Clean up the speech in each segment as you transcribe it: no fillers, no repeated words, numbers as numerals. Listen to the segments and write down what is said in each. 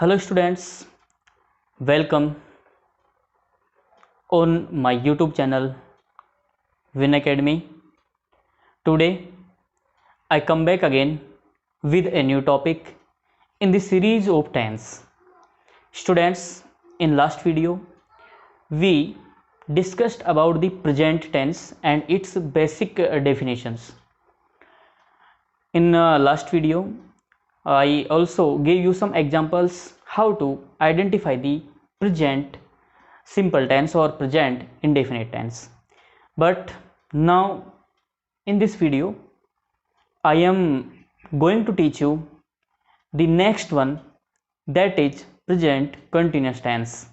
Hello students, welcome on my YouTube channel Win Academy. Today I come back again with a new topic in the series of tense. Students, in last video we discussed about the present tense and its basic definitions. In last video I also gave you some examples how to identify the present simple tense or present indefinite tense. But now in this video I am going to teach you the next one, that is present continuous tense,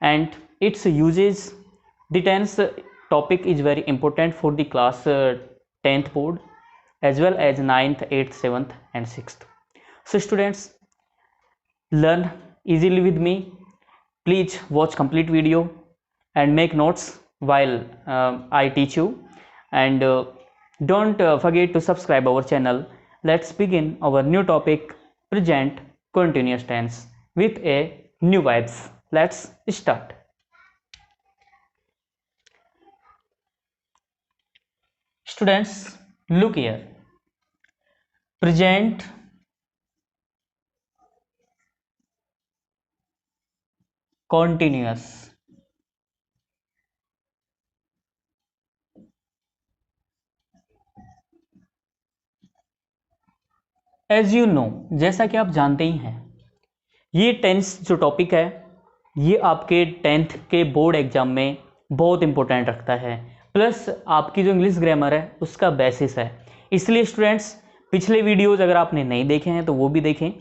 and its uses. The tense topic is very important for the class 10th board as well as 9th, 8th, 7th and 6th. So students, learn easily with me. Please watch complete video and make notes while I teach you, and don't forget to subscribe our channel. Let's begin our new topic, present continuous tense, with a new vibes. Let's start. Students, look here. Present continuous. As you know, जैसा कि आप जानते ही हैं, ये tense जो topic है ये आपके 10th के बोर्ड एग्जाम में बहुत इंपॉर्टेंट रखता है, प्लस आपकी जो इंग्लिश ग्रामर है उसका बेसिस है। इसलिए स्टूडेंट्स, पिछले वीडियोस अगर आपने नहीं देखे हैं तो वो भी देखें,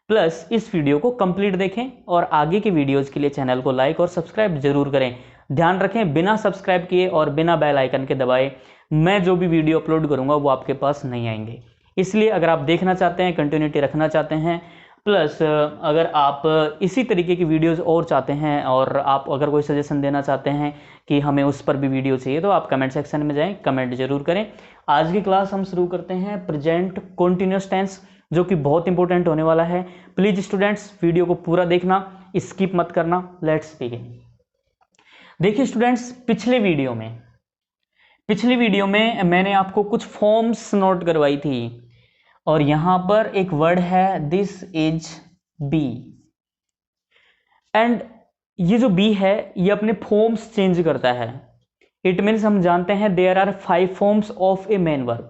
प्लस इस वीडियो को कंप्लीट देखें और आगे के वीडियोस के लिए चैनल को लाइक और सब्सक्राइब जरूर करें। ध्यान रखें, बिना सब्सक्राइब किए और बिना बेल आइकन के दबाए मैं जो भी वीडियो अपलोड करूंगा वो आपके पास नहीं आएंगे। इसलिए अगर आप देखना चाहते हैं, कंटिन्यूटी रखना चाहते हैं, प्लस अगर आप इसी तरीके की वीडियोस और चाहते हैं और आप अगर कोई सजेशन देना चाहते हैं कि हमें उस पर भी वीडियो चाहिए, तो आप कमेंट सेक्शन में जाएं, कमेंट जरूर करें। आज की क्लास हम शुरू करते हैं प्रेजेंट कॉन्टिन्यूअस टेंस, जो कि बहुत इंपॉर्टेंट होने वाला है। प्लीज स्टूडेंट्स, वीडियो को पूरा देखना, स्किप मत करना। Let's begin. देखिए स्टूडेंट्स, पिछले वीडियो में मैंने आपको कुछ फॉर्म्स नोट करवाई थी और यहां पर एक वर्ड है, दिस इज बी, एंड ये जो बी है ये अपने फॉर्म्स चेंज करता है। इट मीन्स हम जानते हैं there are 5 forms of a main verb.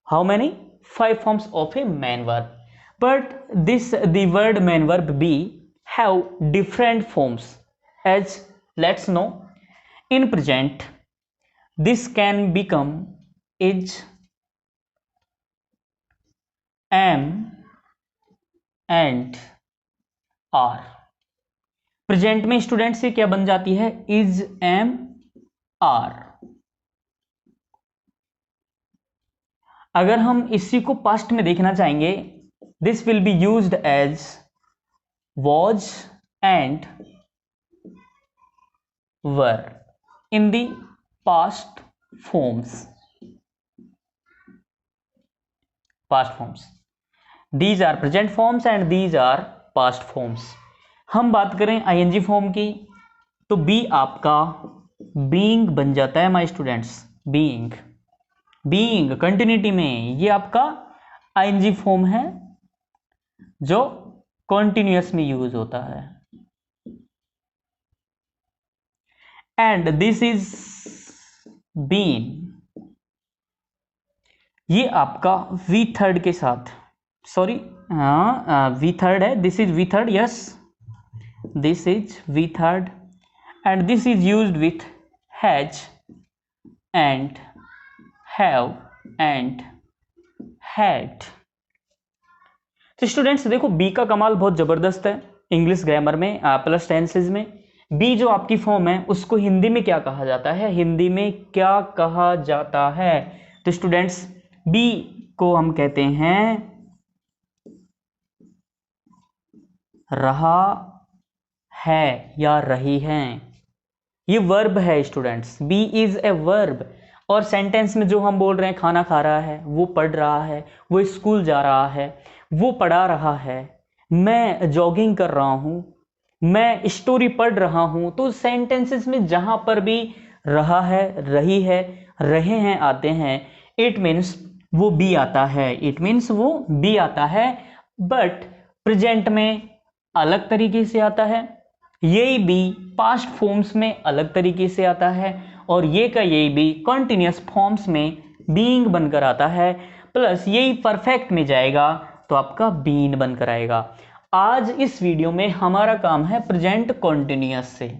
How many? 5 forms of a main verb, but the word main verb be have different forms, as let's know. In present this can become is, am and are। Present में student से क्या बन जाती है? is, am, are। अगर हम इसी को पास्ट में देखना चाहेंगे, this will be used as was and were in the past forms। these are present forms and these are past forms। हम बात करें ing फॉर्म की, तो बी आपका being बन जाता है माय स्टूडेंट्स। being कंटिन्यूटी में ये आपका ing फॉर्म है जो कॉन्टिन्यूअस में यूज होता है, एंड दिस इज बीन, ये आपका वी थर्ड के साथ, सॉरी वी थर्ड है, this is V third, yes this is V third, and this is used with has and have and had. तो स्टूडेंट्स देखो, बी का कमाल बहुत जबरदस्त है इंग्लिश ग्रामर में, प्लस टेंसेज में। बी जो आपकी फॉर्म है उसको हिंदी में क्या कहा जाता है? हिंदी में क्या कहा जाता है? तो स्टूडेंट्स, बी को हम कहते हैं रहा है या रही हैं। ये वर्ब है students, be is a verb. और सेंटेंस में जो हम बोल रहे हैं, खाना खा रहा है, वो पढ़ रहा है, वो स्कूल जा रहा है, वो पढ़ा रहा है, मैं जॉगिंग कर रहा हूं, मैं स्टोरी पढ़ रहा हूं, तो सेंटेंसेस में जहां पर भी रहा है, रही है, रहे हैं आते हैं, इट मीन्स वो बी आता है, इट मीन्स वो बी आता है। बट प्रेजेंट में अलग तरीके से आता है, यही बी पास्ट फॉर्म्स में अलग तरीके से आता है, और ये का यही बी कॉन्टिन्यूअस फॉर्म्स में बीइंग बनकर आता है, प्लस यही परफेक्ट में जाएगा तो आपका बीन बनकर आएगा। आज इस वीडियो में हमारा काम है प्रेजेंट कॉन्टिन्यूअस से,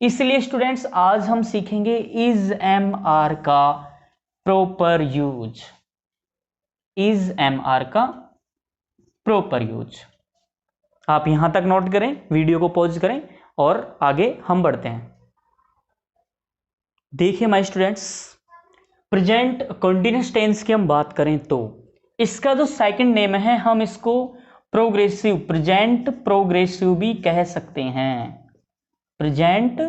इसलिए स्टूडेंट्स आज हम सीखेंगे इज एम आर का proper use, is am are का प्रॉपर यूज। आप यहां तक नोट करें, वीडियो को पॉज करें और आगे हम बढ़ते हैं। देखिए my students, present continuous tense की हम बात करें तो इसका जो सेकंड नेम है, हम इसको प्रोग्रेसिव, प्रेजेंट प्रोग्रेसिव भी कह सकते हैं, प्रेजेंट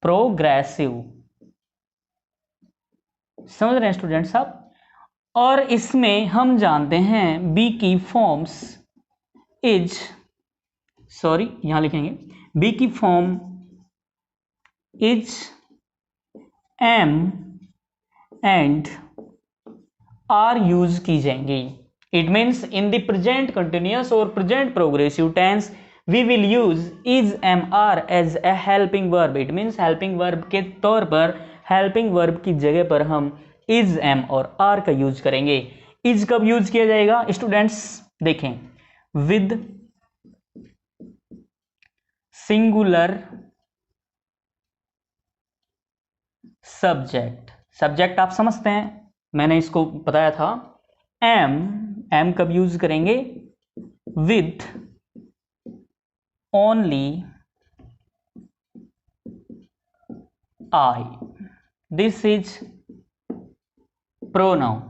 प्रोग्रेसिव। समझ रहे हैं स्टूडेंट्स आप? और इसमें हम जानते हैं बी की फॉर्म्स इज, सॉरी यहां लिखेंगे बी की form is, am and are use की जाएंगी। It means in the present continuous और present progressive tense we will use is am are as a helping verb. It means helping verb के तौर पर, helping verb की जगह पर हम इज एम और आर का यूज करेंगे। इज कब यूज किया जाएगा स्टूडेंट्स? देखें, विद सिंगुलर सब्जेक्ट, सब्जेक्ट आप समझते हैं, मैंने इसको बताया था। एम, एम कब यूज करेंगे? With only I, this is pronoun,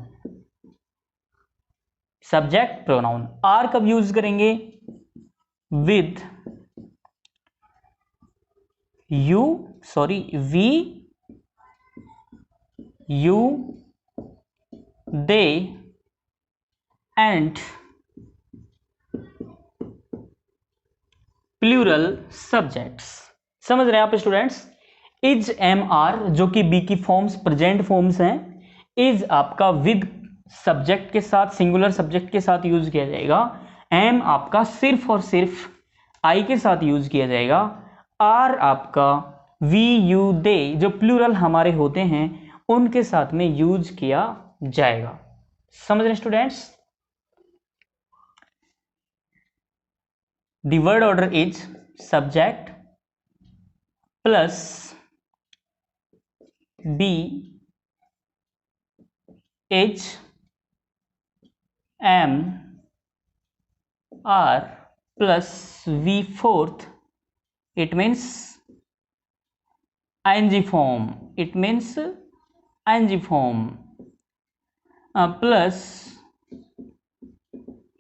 subject pronoun. Are कब यूज करेंगे? With you, sorry we, you, they and plural subjects. समझ रहे हैं आप स्टूडेंट्स? इज एम आर जो कि बी की फॉर्म्स, प्रेजेंट फॉर्म्स हैं, इज आपका विद सब्जेक्ट के साथ, सिंगुलर सब्जेक्ट के साथ यूज किया जाएगा। एम आपका सिर्फ और सिर्फ आई के साथ यूज किया जाएगा। आर आपका वी, यू, दे जो प्लूरल हमारे होते हैं उनके साथ में यूज किया जाएगा। समझ रहे students? The word order is subject plus B H M R plus V fourth. It means ing form. It means ing form plus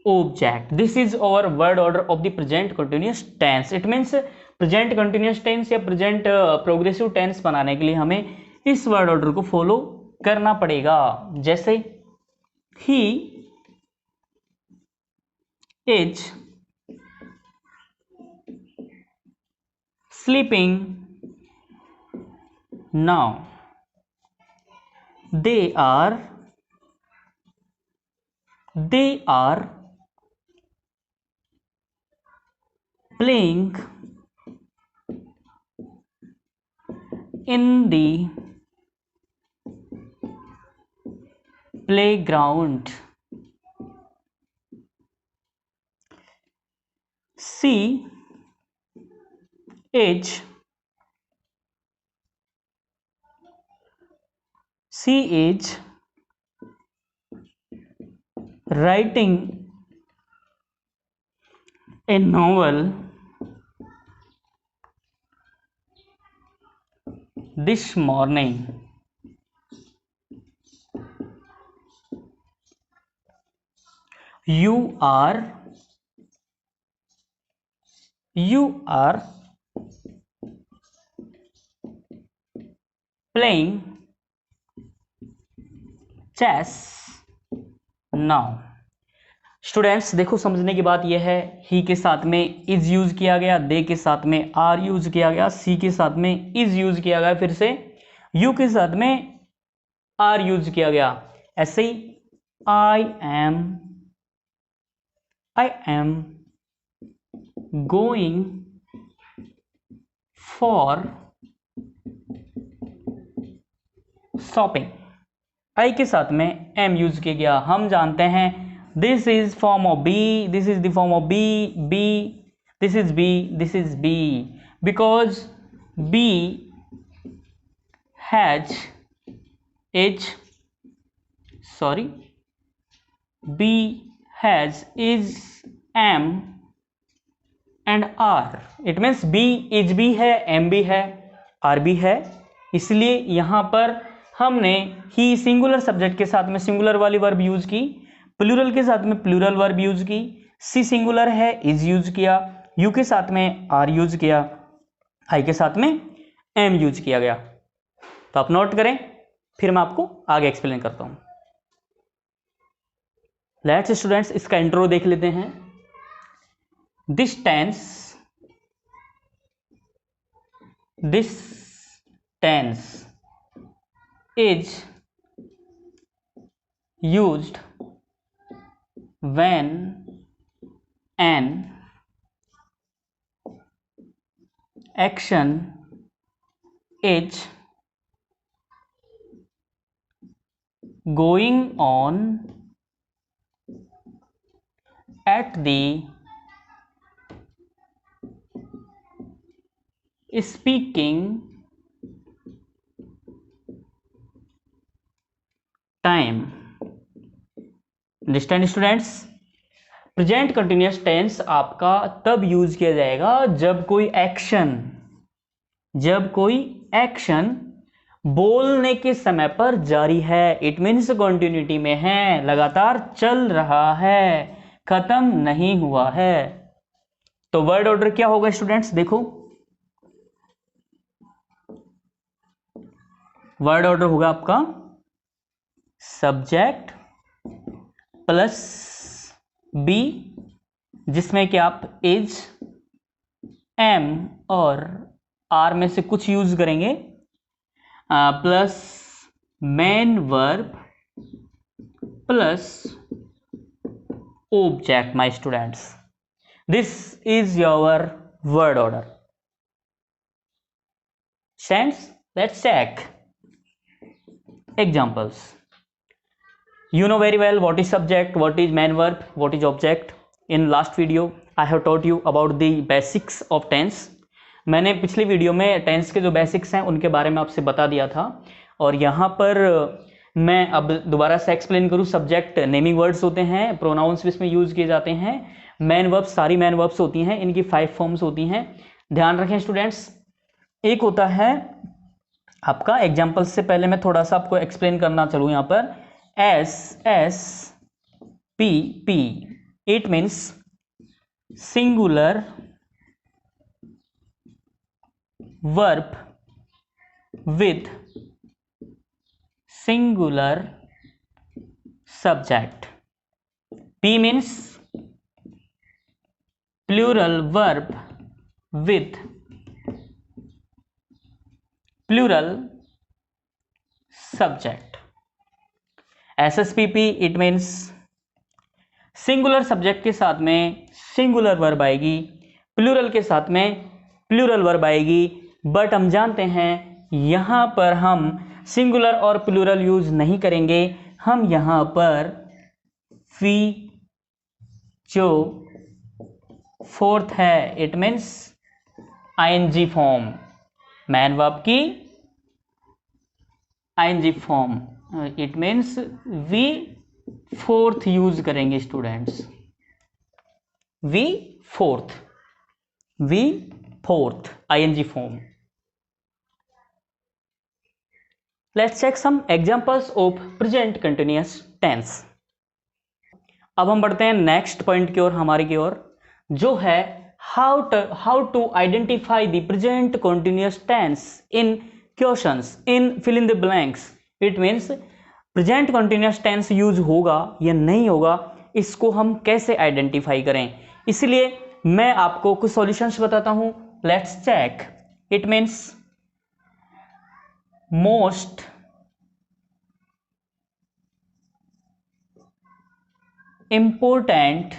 object. This is our word order of the present continuous tense. It means present continuous tense या present progressive tense बनाने के लिए हमें इस word order को follow करना पड़ेगा। जैसे he is sleeping now. They are playing in the playground. She is writing a novel this morning. You are playing chess now. Students देखो, समझने की बात यह है, ही के साथ में इज यूज किया गया, दे के साथ में आर यूज किया गया, सी के साथ में इज यूज किया गया, फिर से यू के साथ में आर यूज किया गया। ऐसे ही I am going for shopping, I के साथ में एम यूज किया गया। हम जानते हैं this is form of be, this is the form of be, this is be, this is be, because be has is B has is am and r, it means B is भी है, M भी है, R भी है, इसलिए यहां पर हमने ही सिंगुलर सब्जेक्ट के साथ में सिंगुलर वाली वर्ब यूज की, प्लूरल के साथ में प्लूरल वर्ब यूज की, सी सिंगुलर है इज यूज किया, यू के साथ में आर यूज किया, आई के साथ में एम यूज किया गया। तो आप नोट करें, फिर मैं आपको आगे एक्सप्लेन करता हूं। लेट्स स्टूडेंट्स इसका इंट्रो देख लेते हैं। This tense is used when an action is going on at the speaking time। Understand students, present continuous tense आपका तब यूज किया जाएगा जब कोई एक्शन बोलने के समय पर जारी है, इट मीन्स कंटिन्यूटी में है, लगातार चल रहा है, खत्म नहीं हुआ है। तो वर्ड ऑर्डर क्या होगा स्टूडेंट्स, देखो वर्ड ऑर्डर होगा आपका सब्जेक्ट प्लस बी, जिसमें कि आप इज, एम और आर में से कुछ यूज करेंगे, plus main verb plus object, my students. This is your word order. Friends, let's check examples. You know very well what is subject, what is main verb, what is object. In last video I have taught you about the basics of tense. मैंने पिछली video में tense के जो basics हैं उनके बारे में आपसे बता दिया था, और यहाँ पर मैं अब दोबारा से एक्सप्लेन करूँ। सब्जेक्ट नेमिंग वर्ड्स होते हैं, प्रोनाउंस भी इसमें यूज किए जाते हैं, मैन वर्ब्स सारी मैन वर्ब्स होती हैं, इनकी 5 फॉर्म्स होती हैं। ध्यान रखें स्टूडेंट्स, एक होता है आपका एग्जाम्पल से पहले मैं थोड़ा सा आपको एक्सप्लेन करना चलूँ यहाँ पर, S P, it means singular verb with singular subject. P means plural verb with plural subject. SSPP it means singular subject के साथ में singular verb आएगी, plural के साथ में plural verb आएगी, बट हम जानते हैं यहाँ पर हम सिंगुलर और प्लूरल यूज नहीं करेंगे, हम यहां पर फी जो फोर्थ है it means ING form, main verb की ING form, it means V fourth use करेंगे students, V fourth ING form. Let's check some examples of present continuous tense. अब हम बढ़ते हैं नेक्स्ट पॉइंट की ओर, हमारे की ओर, जो है how to identify the present continuous tense in questions in fill in the blanks. It means present continuous tense use होगा या नहीं होगा, इसको हम कैसे आइडेंटिफाई करें। इसलिए मैं आपको कुछ सॉल्यूशंस बताता हूं। Let's check. It means most important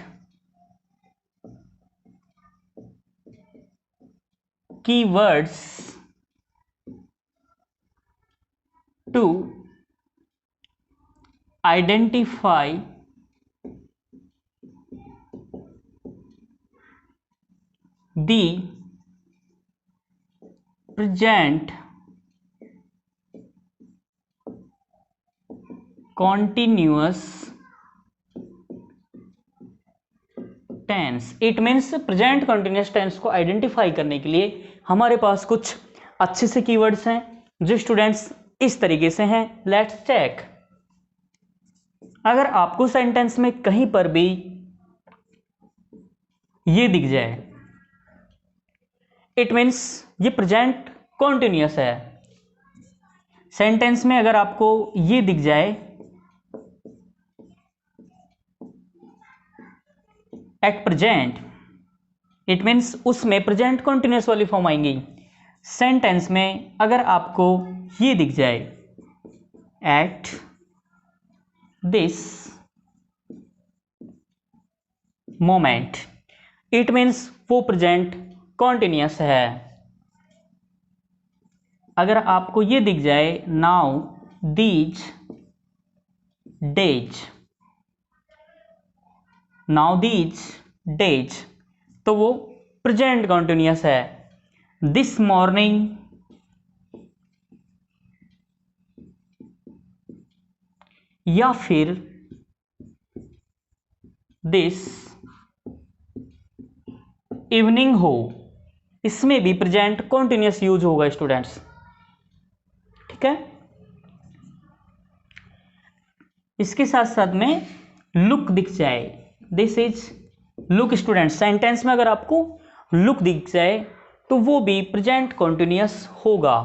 keywords to identify the present continuous tense. It means present continuous tense को आइडेंटिफाई करने के लिए हमारे पास कुछ अच्छे से कीवर्ड्स हैं जो स्टूडेंट्स इस तरीके से हैं। Let's check. अगर आपको सेंटेंस में कहीं पर भी ये दिख जाए, इट मीन्स ये प्रेजेंट कंटिन्यूअस है। सेंटेंस में अगर आपको ये दिख जाए एट प्रेजेंट, इट मीन्स उसमें प्रेजेंट कंटिन्यूअस वाली फॉर्म आएंगी। सेंटेंस में अगर आपको ये दिख जाए eight this moment, it means वो प्रेजेंट कंटिन्यूअस है। अगर आपको ये दिख जाए now these days, now these days, तो वो प्रेजेंट कंटिन्यूअस है। दिस मॉर्निंग, या फिर दिस इवनिंग हो, इसमें भी प्रेजेंट कंटिन्यूअस यूज होगा स्टूडेंट्स। ठीक है। इसके साथ साथ में लुक दिख जाए, this is look student. Sentence में अगर आपको लुक दिख जाए तो वो भी प्रेजेंट कंटिन्यूअस होगा।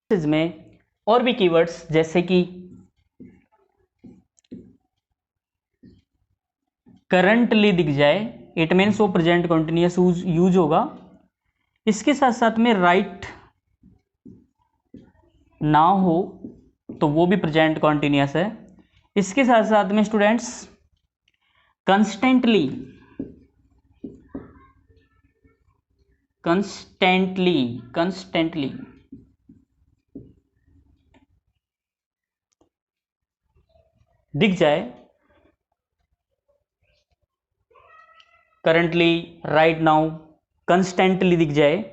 इसमें और भी कीवर्ड्स जैसे कि करंटली दिख जाए, इट मीन्स वो प्रेजेंट कंटिन्यूअस यूज होगा। इसके साथ साथ में राइट ना हो तो वो भी प्रेजेंट कंटिन्यूअस है। इसके साथ साथ में स्टूडेंट्स कंस्टेंटली, कंस्टेंटली, कंस्टेंटली दिख जाए, करंटली, राइट नाउ, कंस्टेंटली दिख जाए,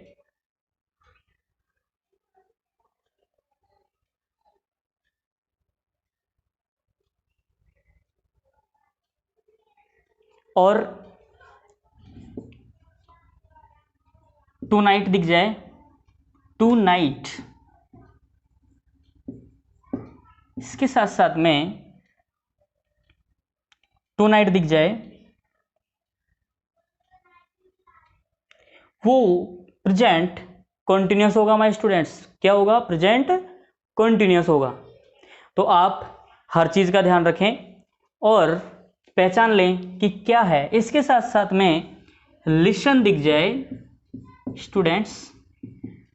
और टू नाइट दिख जाए, टू नाइट। इसके साथ साथ में टू नाइट दिख जाए, वो प्रेजेंट कंटिन्यूअस होगा माय स्टूडेंट्स। क्या होगा? प्रेजेंट कंटिन्यूअस होगा। तो आप हर चीज का ध्यान रखें और पहचान लें कि क्या है। इसके साथ साथ में लिसन दिख जाए स्टूडेंट्स,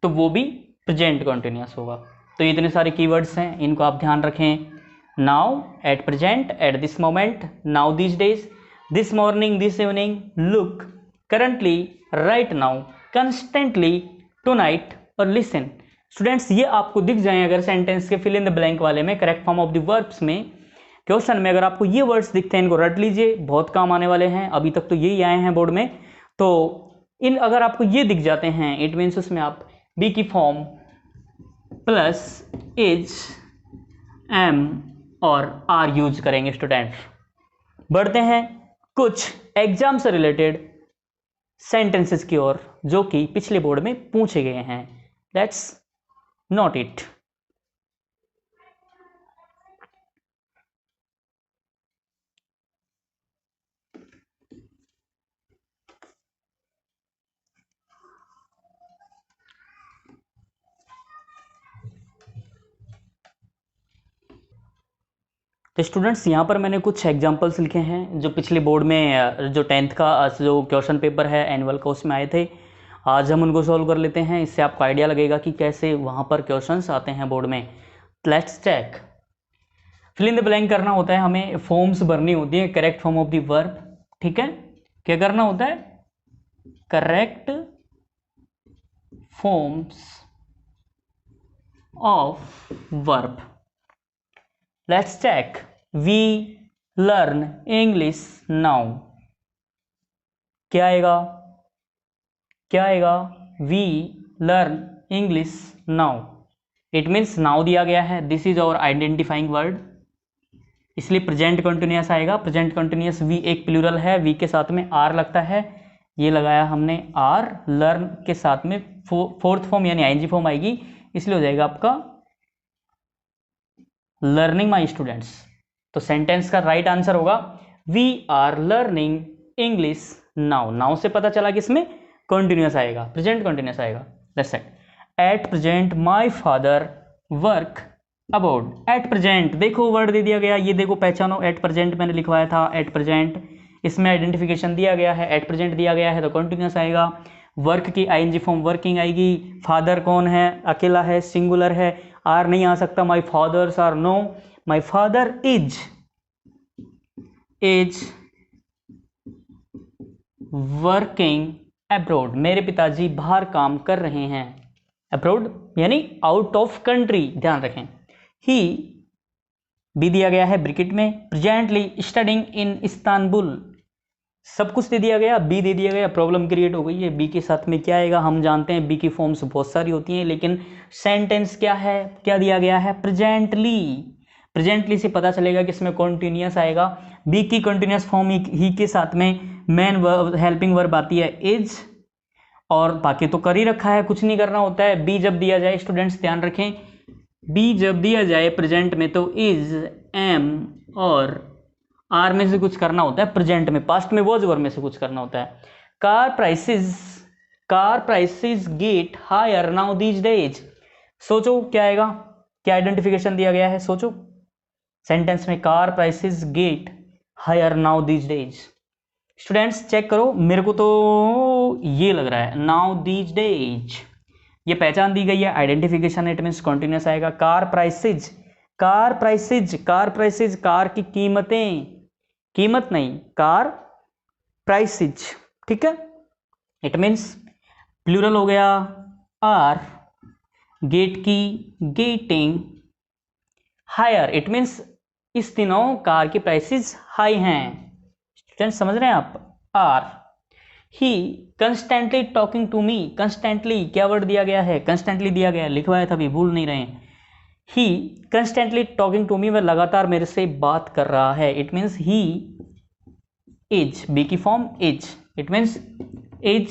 तो वो भी प्रेजेंट कंटिन्यूअस होगा। तो ये इतने सारे कीवर्ड्स हैं, इनको आप ध्यान रखें। Now, at present, at this moment, now this days, this morning, this evening, look, currently, right now, constantly, tonight और लिसन। स्टूडेंट्स ये आपको दिख जाएं अगर सेंटेंस के फिल इन द ब्लैंक वाले में, correct form of the verbs में, क्वेश्चन में अगर आपको ये वर्ड्स दिखते हैं इनको रट लीजिए, बहुत काम आने वाले हैं। अभी तक तो यही आए हैं बोर्ड में। तो इन अगर आपको ये दिख जाते हैं, इट मीन्स उसमें आप बी की फॉर्म प्लस इज, एम और आर यूज करेंगे स्टूडेंट। बढ़ते हैं कुछ एग्जाम से रिलेटेड सेंटेंसेस की ओर जो कि पिछले बोर्ड में पूछे गए हैं। Let's note it. तो स्टूडेंट्स यहाँ पर मैंने कुछ एग्जांपल्स लिखे हैं जो पिछले बोर्ड में जो 10th का जो क्वेश्चन पेपर है एनुअल का उसमें आए थे। आज हम उनको सॉल्व कर लेते हैं, इससे आपको आइडिया लगेगा कि कैसे वहाँ पर क्वेश्चंस आते हैं बोर्ड में। Let's check. Fill in the blank करना होता है, हमें फॉर्म्स भरनी होती है, correct form of the verb. ठीक है, क्या करना होता है? Correct forms of verb. Let's check. We learn English now. क्या आएगा? क्या आएगा? We learn English now. It means now दिया गया है, this is our identifying word, इसलिए प्रेजेंट कंटिन्यूअस आएगा। प्रेजेंट कंटिन्यूअस वी एक प्लूरल है, वी के साथ में आर लगता है, ये लगाया हमने आर। लर्न के साथ में फोर्थ फॉर्म यानी आईएनजी फॉर्म आएगी, इसलिए हो जाएगा आपका लर्निंग माई स्टूडेंट्स। तो सेंटेंस का राइट आंसर होगा we are learning English now. Now से पता चला कि इसमें कंटिन्यूअस आएगा, प्रेजेंट कंटिन्यूअस आएगा। That's it. At present my father work about. At present देखो वर्ड दे दिया गया, ये देखो पहचानो, एट प्रेजेंट मैंने लिखवाया था, एट प्रेजेंट, इसमें आइडेंटिफिकेशन दिया गया है, एट प्रेजेंट दिया गया है तो कंटिन्यूअस आएगा। वर्क की आईएनजी फॉर्म वर्किंग आएगी। फादर कौन है? अकेला है, सिंगुलर है, आर नहीं आ सकता। My fathers are no, my father is working abroad. मेरे पिताजी बाहर काम कर रहे हैं। अब्रोड यानी आउट ऑफ कंट्री, ध्यान रखें। ही भी दिया गया है ब्रैकेट में। प्रेजेंटली स्टडिंग इन इस्तांबुल, सब कुछ दे दिया गया, बी दे दिया गया, प्रॉब्लम क्रिएट हो गई है। बी के साथ में क्या आएगा? हम जानते हैं बी की फॉर्म्स बहुत सारी होती हैं, लेकिन सेंटेंस क्या है, क्या दिया गया है? प्रेजेंटली। प्रेजेंटली से पता चलेगा कि इसमें कॉन्टिन्यूअस आएगा। बी की कंटिन्यूअस फॉर्म ही के साथ में मेन वर्ब हेल्पिंग वर्ब आती है इज, और बाकी तो कर ही रखा है, कुछ नहीं करना होता है। बी जब दिया जाए, स्टूडेंट्स ध्यान रखें, बी जब दिया जाए प्रेजेंट में तो इज, एम और आर में से कुछ करना होता है प्रेजेंट में, पास्ट में वॉज वर्ब में से कुछ करना होता है। Car prices get higher now these days. सोचो क्या आएगा, क्या आइडेंटिफिकेशन दिया गया है, सोचो सेंटेंस में। Car prices get higher now these days. Students check करो, मेरे को तो ये लग रहा है नाउ दीज डेज, ये पहचान दी गई है, आइडेंटिफिकेशन, इट मीन्स कंटिन्यूअस आएगा। Car prices, car prices, car prices, car की कीमतें, कीमत नहीं, कार प्राइसेज, ठीक है। इट मीन्स प्लूरल हो गया आर, गेट की गेटिंग, हायर, इट मीन्स इस दिनों कार की प्राइसेस हाई हैं। स्टूडेंट्स समझ रहे हैं आप? Are. He constantly talking to me, constantly क्या वर्ड दिया गया है? कंस्टेंटली दिया गया है, लिखवाया था अभी, भूल नहीं रहे हैं। He constantly talking to me, वह लगातार मेरे से बात कर रहा है। It means he is, B की form is, it means is,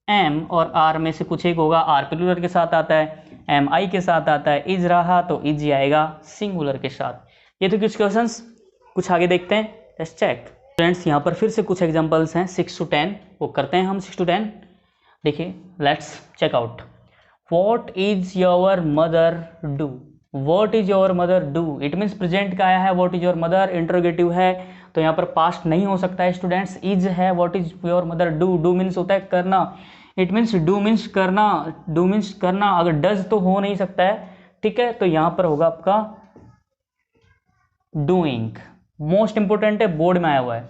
am और आर में से कुछ एक होगा। आर प्लूरल के साथ आता है, एम आई के साथ आता है। इज रहा तो इज आएगा सिंगुलर के साथ। ये तो कुछ क्वेश्चंस, कुछ आगे देखते हैं, लेट्स चेक। फ्रेंड्स यहाँ पर फिर से कुछ एग्जांपल्स हैं 6 to 10, वो करते हैं हम 6 to 10। देखिए, let's check out. What is your mother do? What is your mother do, it means present का आया है। What is your mother interrogative है, तो यहाँ पर पास्ट नहीं हो सकता है स्टूडेंट्स। इज है, what is your mother do, do means होता है करना, इट मीन्स डू मीन्स करना, डू मीन्स करना, अगर डज तो हो नहीं सकता है, ठीक है। तो यहाँ पर होगा आपका डूइंग। मोस्ट इंपोर्टेंट है, बोर्ड में आया हुआ है।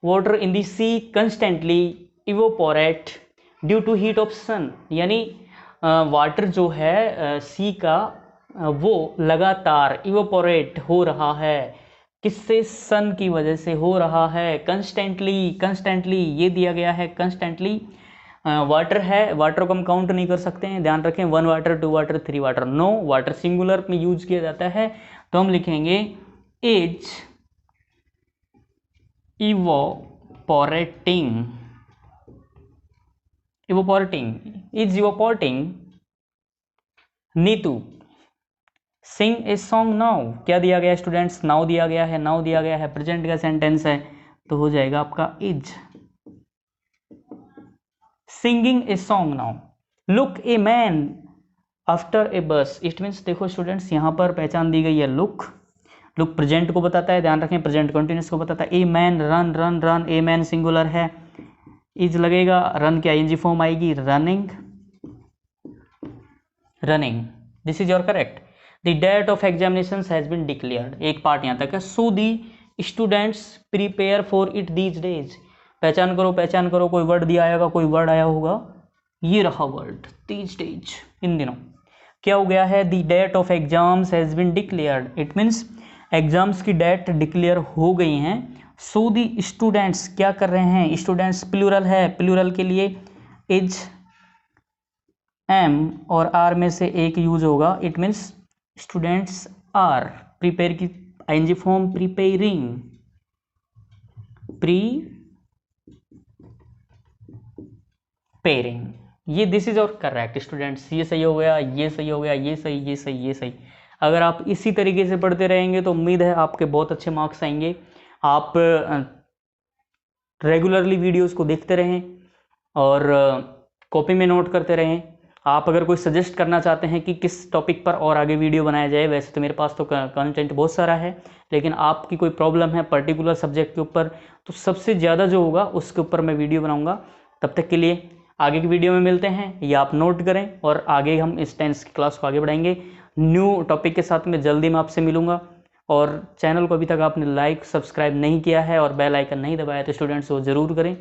Water in the sea constantly evaporate due to heat of sun, यानी वाटर जो है सी का वो लगातार इवोपोरेट हो रहा है, किससे? सन की वजह से हो रहा है। कंस्टेंटली, कंस्टेंटली ये दिया गया है, कंस्टेंटली वाटर है, वाटर को हम काउंट नहीं कर सकते हैं, ध्यान रखें। 1 water, 2 water, 3 water, no water singular में यूज किया जाता है, तो हम लिखेंगे is evaporating, evaporating, is evaporating. Neetu sing a song now, क्या दिया गया है स्टूडेंट्स? नाउ दिया गया है, नाउ दिया गया है, प्रेजेंट का सेंटेंस है, तो हो जाएगा आपका is singing a song now. Look a man after a bus, it means देखो स्टूडेंट्स यहाँ पर पहचान दी गई है लुक, लुक प्रेजेंट को बताता है, ध्यान रखें, प्रेजेंट कंटिन्यूस को बताता है। A man run run run, a man singular है, इज लगेगा, रन की आईएनजी फॉर्म आएगी, running running. This is your correct. The date of examination has been declared, एक पार्ट यहाँ तक है। So the students prepare for it these days, पहचान करो पहचान करो, कोई वर्ड दिया आएगा, कोई वर्ड आया होगा, ये रहा वर्ड दीज डेज, इन दिनों क्या हो गया है, the date of exams has been declared, it means exams की डेट डिक्लेयर हो गई हैं। सो दी स्टूडेंट्स क्या कर रहे हैं, स्टूडेंट्स प्लूरल है, प्लूरल के लिए इज एम और आर में से एक यूज होगा, it means students are, prepare की आईएनजी फॉर्म प्रिपेयरिंग, प्रीपेयरिंग, ये दिस इज और करेक्ट स्टूडेंट्स, ये सही हो गया, ये सही हो गया, ये सही, ये सही, ये सही। अगर आप इसी तरीके से पढ़ते रहेंगे तो उम्मीद है आपके बहुत अच्छे मार्क्स आएंगे। आप रेगुलरली वीडियोस को देखते रहें और कॉपी में नोट करते रहें। आप अगर कोई सजेस्ट करना चाहते हैं कि किस टॉपिक पर और आगे वीडियो बनाया जाए, वैसे तो मेरे पास तो कंटेंट बहुत सारा है, लेकिन आपकी कोई प्रॉब्लम है पर्टिकुलर सब्जेक्ट के ऊपर, तो सबसे ज़्यादा जो होगा उसके ऊपर मैं वीडियो बनाऊंगा। तब तक के लिए आगे की वीडियो में मिलते हैं, ये आप नोट करें और आगे हम इस टेंस की क्लास को आगे बढ़ाएंगे। न्यू टॉपिक के साथ में जल्दी मैं आपसे मिलूंगा। और चैनल को अभी तक आपने लाइक सब्सक्राइब नहीं किया है और बेल आइकन नहीं दबाया तो स्टूडेंट्स वो ज़रूर करें।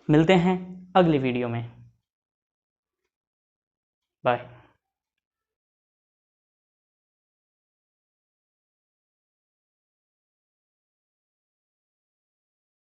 मिलते हैं अगली वीडियो में, बाय।